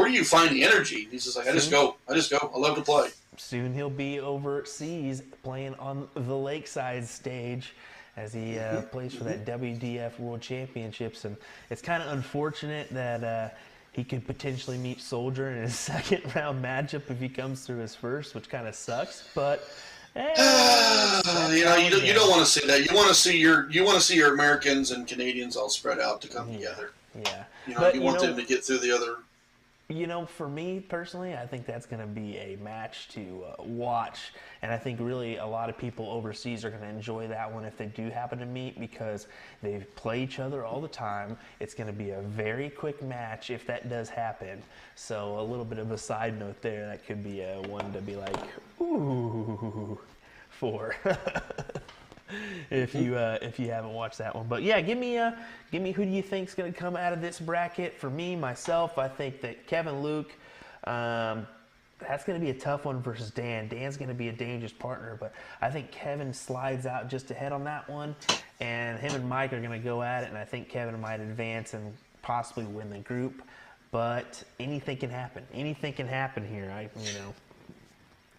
do you find the energy? He's just like, I just go. I love to play. Soon he'll be overseas playing on the Lakeside stage as he plays for that WDF World Championships. And it's kind of unfortunate that he could potentially meet Soldier in his second round matchup if he comes through his first, which kind of sucks. But you don't want to see that. You want to see your Americans and Canadians all spread out to come together. Yeah. You want them to get through the other. For me personally, I think that's going to be a match to watch. And I think really a lot of people overseas are going to enjoy that one if they do happen to meet, because they play each other all the time. It's going to be a very quick match if that does happen. So a little bit of a side note there, that could be one to be like, ooh, before. If you haven't watched that one, but yeah, give me who do you think's going to come out of this bracket? For me, myself, I think that Kevin Luke, that's going to be a tough one versus Dan. Dan's going to be a dangerous partner, but I think Kevin slides out just ahead on that one, and him and Mike are going to go at it, and I think Kevin might advance and possibly win the group, but anything can happen. Anything can happen here.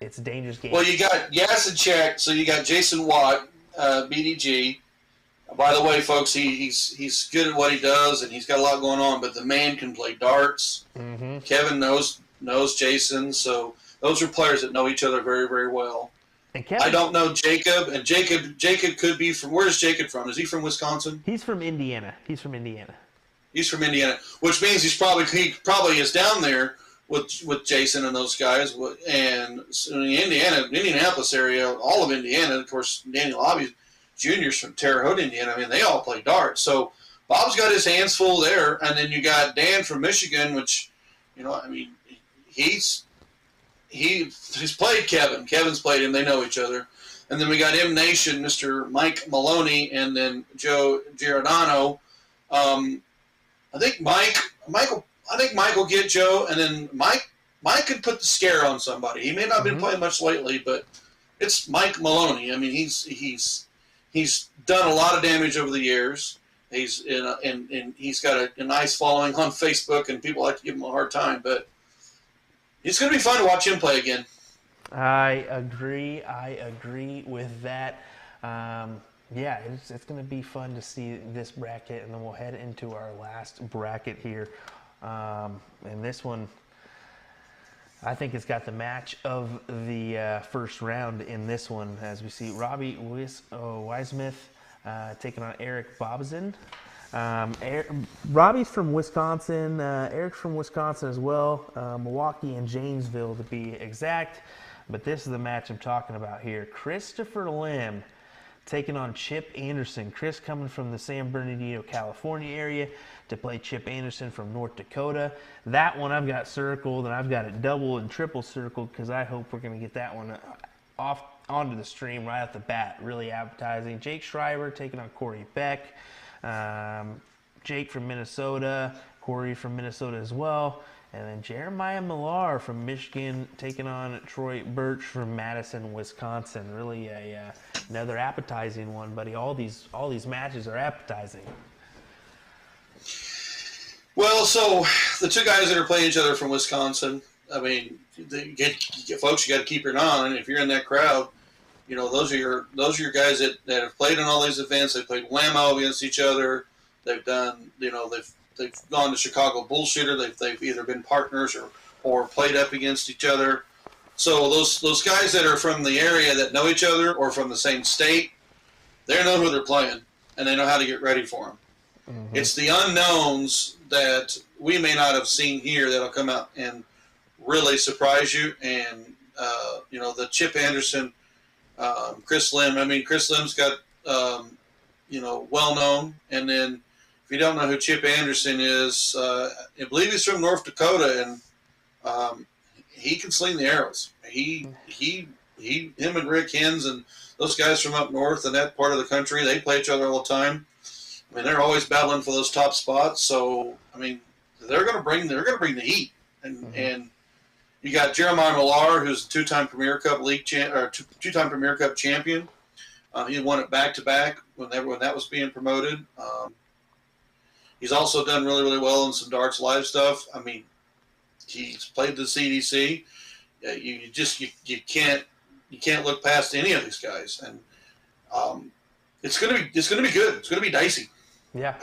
It's a dangerous game. Well, you got Yasinchak, so you got Jason Watt, BDG. By the way, folks, he's good at what he does, and he's got a lot going on. But the man can play darts. Mm-hmm. Kevin knows Jason, so those are players that know each other very, very well. And Kevin, I don't know Jacob, and Jacob could be from. Where is Jacob from? Is he from Wisconsin? He's from Indiana. He's from Indiana, which means he probably is down there with Jason and those guys. And in the Indianapolis area, all of Indiana, of course, Daniel Lobby Jr.'s from Terre Haute, Indiana. I mean, they all play darts. So Bob's got his hands full there. And then you got Dan from Michigan, which, he's played Kevin. Kevin's played him. They know each other. And then we got M Nation, Mr. Mike Maloney, and then Joe Giordano. I think Mike will get Joe, and then Mike could put the scare on somebody. He may not have been playing much lately, but it's Mike Maloney. I mean, he's done a lot of damage over the years. He's he's got a nice following on Facebook, and people like to give him a hard time. But it's going to be fun to watch him play again. I agree with that. Yeah, it's going to be fun to see this bracket, and then we'll head into our last bracket here. And this one, I think it's got the match of the first round in this one, as we see Robbie Wiesmith taking on Eric Bobson. Robbie's from Wisconsin. Eric's from Wisconsin as well. Milwaukee and Janesville, to be exact. But this is the match I'm talking about here. Christopher Lim taking on Chip Anderson. Chris coming from the San Bernardino, California area to play Chip Anderson from North Dakota. That one I've got circled, and I've got it double and triple circled because I hope we're going to get that one off onto the stream right off the bat. Really appetizing. Jake Schreiber taking on Corey Beck. Jake from Minnesota. Corey from Minnesota as well. And then Jeremiah Millar from Michigan taking on Troy Birch from Madison, Wisconsin. Really another appetizing one, buddy. All these matches are appetizing. Well, so the two guys that are playing each other from Wisconsin, I mean, folks, you got to keep your eye on. If you're in that crowd, those are your guys that have played in all these events. They played Whammo against each other. They've done, they've gone to Chicago Bullshooter. They've either been partners or played up against each other. So those guys that are from the area that know each other or from the same state, they know who they're playing and they know how to get ready for them. Mm-hmm. It's the unknowns that we may not have seen here that'll come out and really surprise you. And the Chip Anderson, Chris Lim. I mean, Chris Lim's got well known, and then. If you don't know who Chip Anderson is, I believe he's from North Dakota, and he can sling the arrows. Him and Rick Hens and those guys from up north and that part of the country, they play each other all the time. I mean, they're always battling for those top spots. So, I mean, they're going to bring the heat. And you got Jeremiah Millar, who's a two-time Premier Cup two-time Premier Cup champion. He won it back-to-back when that was being promoted. He's also done really, really well in some darts live stuff. I mean, he's played the CDC. You can't look past any of these guys, and it's gonna be good. It's gonna be dicey. Yeah,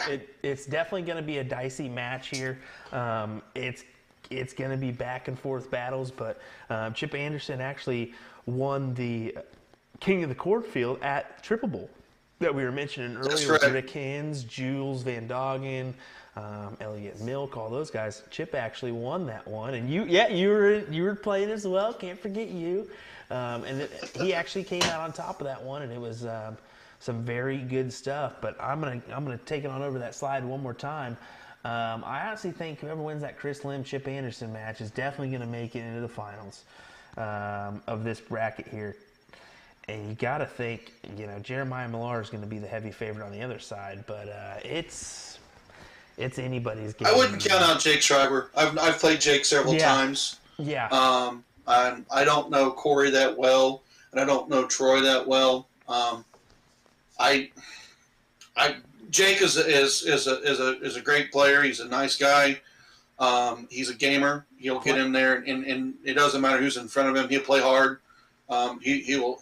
it's definitely gonna be a dicey match here. It's gonna be back and forth battles, but Chip Anderson actually won the King of the Cornfield at Triple Bowl that we were mentioning earlier with Rick Hens, Jules Van Doggen, Elliot Milk, all those guys. Chip actually won that one, and you were playing as well. Can't forget you. He actually came out on top of that one, and it was some very good stuff. But I'm gonna take it on over that slide one more time. I honestly think whoever wins that Chris Lim Chip Anderson match is definitely gonna make it into the finals of this bracket here. And you got to think, Jeremiah Millar is going to be the heavy favorite on the other side, but it's anybody's game. I wouldn't count out Jake Schreiber. I've played Jake several times. Yeah. I don't know Corey that well, and I don't know Troy that well. Jake is a great player. He's a nice guy. He's a gamer. He'll get in there, and it doesn't matter who's in front of him. He'll play hard. He'll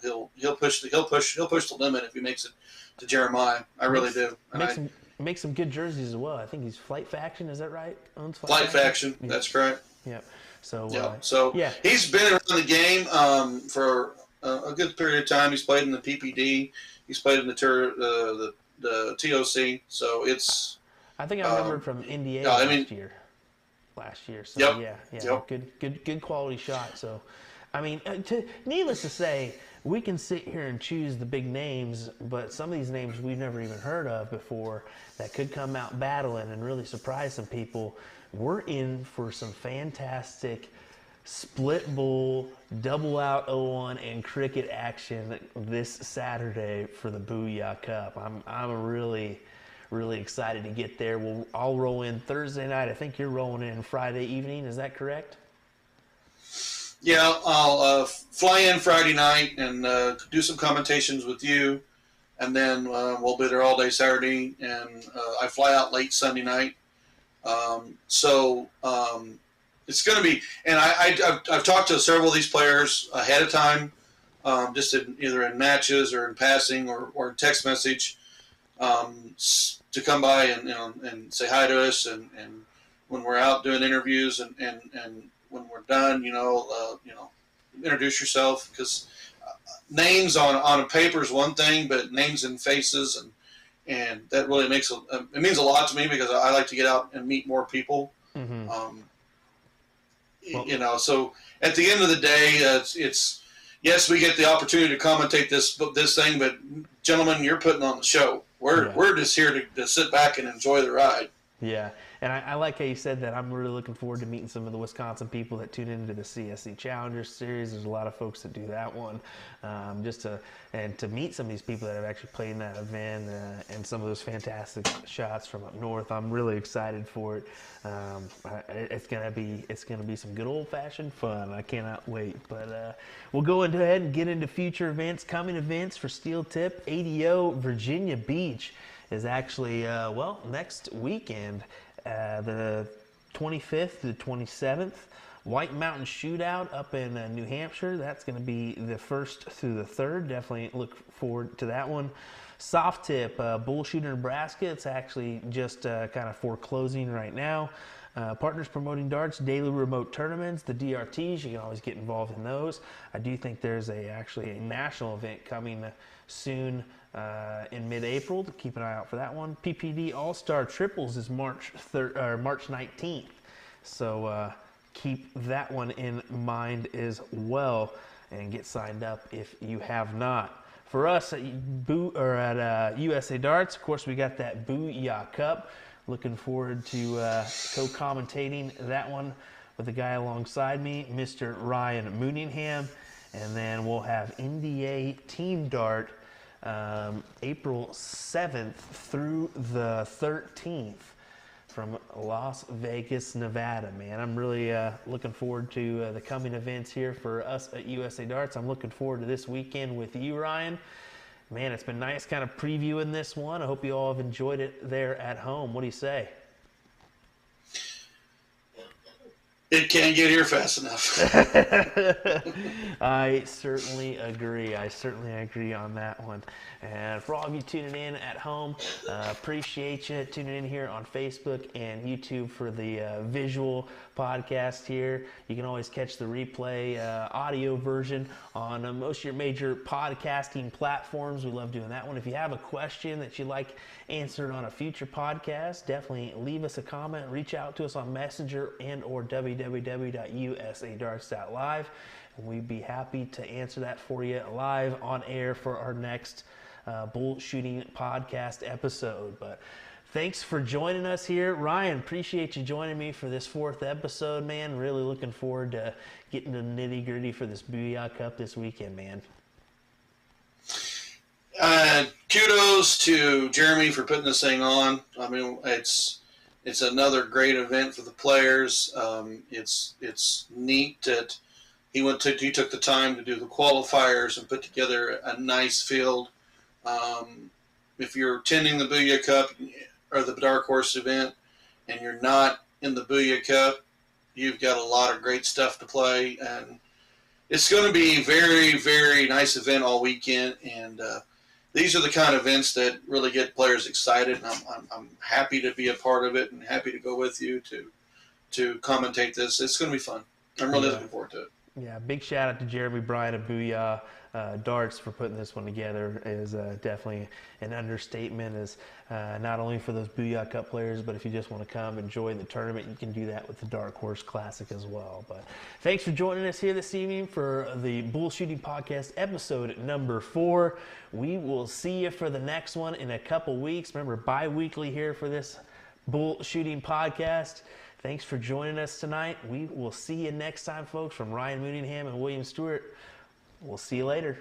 push the limit if he makes it to Jeremiah. I really do. Make some good jerseys as well. I think he's Flight Faction. Is that right? Owns Flight Faction. Yeah. That's correct. Yeah. So he's been around the game for a good period of time. He's played in the PPD. He's played in the TOC. So it's. I think I remembered from NDA last year. So good quality shot. So, I mean, needless to say, we can sit here and choose the big names, but some of these names we've never even heard of before that could come out battling and really surprise some people. We're in for some fantastic split bowl, double out 0-1 and cricket action this Saturday for the Booyah Cup. I'm really excited to get there. I'll roll in Thursday night. I think you're rolling in Friday evening. Is that correct? Yeah, I'll fly in Friday night and do some commentations with you, and then we'll be there all day Saturday, and I fly out late Sunday night. It's going to be, and I've talked to several of these players ahead of time, just either in matches or in passing or text message, to come by and say hi to us, and when we're out doing interviews and when we're done, introduce yourself, because names on a paper is one thing, but names and faces and that really it means a lot to me, because I like to get out and meet more people. Mm-hmm. So at the end of the day, it's yes, we get the opportunity to commentate this thing, but gentlemen, you're putting on the show. We're just here to sit back and enjoy the ride. Yeah. And I like how you said that. I'm really looking forward to meeting some of the Wisconsin people that tune into the CSC Challenger Series. There's a lot of folks that do that one, to meet some of these people that have actually played in that event, and some of those fantastic shots from up north. I'm really excited for it. It's gonna be some good old-fashioned fun. I cannot wait. But we'll go ahead and get into future events, coming events for Steel Tip. ADO Virginia Beach is actually next weekend. The 25th to the 27th, White Mountain Shootout up in New Hampshire. That's going to be the 1st through the 3rd. Definitely look forward to that one. Soft Tip, Bullshooting, Nebraska. It's actually just kind of foreclosing right now. Partners Promoting Darts, daily remote tournaments, the DRTs. You can always get involved in those. I do think there's actually a national event coming soon. In mid-April, to keep an eye out for that one. PPD All-Star Triples is March 19th, so keep that one in mind as well, and get signed up if you have not. For us at USA Darts, of course, we got that Booyah Cup. Looking forward to co-commentating that one with the guy alongside me, Mr. Ryan Mooneyham, and then we'll have NDA Team Dart April 7th through the 13th from Las Vegas, Nevada. Man, I'm really looking forward to the coming events here for us at USA Darts. I'm looking forward to this weekend with you, Ryan. Man, it's been nice kind of previewing this one. I hope you all have enjoyed it there at home. What do you say? It can't get here fast enough. I certainly agree. On that one. And for all of you tuning in at home, appreciate you tuning in here on Facebook and YouTube for the visual podcast here. You can always catch the replay audio version on most of your major podcasting platforms. We love doing that one. If you have a question that you'd like answered on a future podcast, definitely leave us a comment. Reach out to us on Messenger and or www.usadarts.live. And we'd be happy to answer that for you live on air for our next Bullshooting podcast episode. But thanks for joining us here. Ryan, appreciate you joining me for this 4th episode, man. Really looking forward to getting the nitty-gritty for this Booyah Cup this weekend, man. Kudos to Jeremy for putting this thing on. I mean, it's another great event for the players. It's neat that he took the time to do the qualifiers and put together a nice field. If you're attending the Booyah Cup or the Dark Horse event and you're not in the Booyah Cup, you've got a lot of great stuff to play, and it's going to be a very, very nice event all weekend. And these are the kind of events that really get players excited. And I'm happy to be a part of it and happy to go with you to commentate this. It's going to be fun. I'm really looking forward to it. Yeah, big shout out to Jeremy Bryan of Booyah Darts for putting this one together. Is definitely an understatement. Is not only for those Booyah Cup players, but if you just want to come enjoy the tournament, you can do that with the Dark Horse Classic as well. But thanks for joining us here this evening for the Bullshooting Podcast episode number 4. We will see you for the next one in a couple weeks. Remember, bi-weekly here for this Bullshooting Podcast. Thanks for joining us tonight. We will see you next time, folks. From Ryan Mooneyham and Will Stuart, we'll see you later.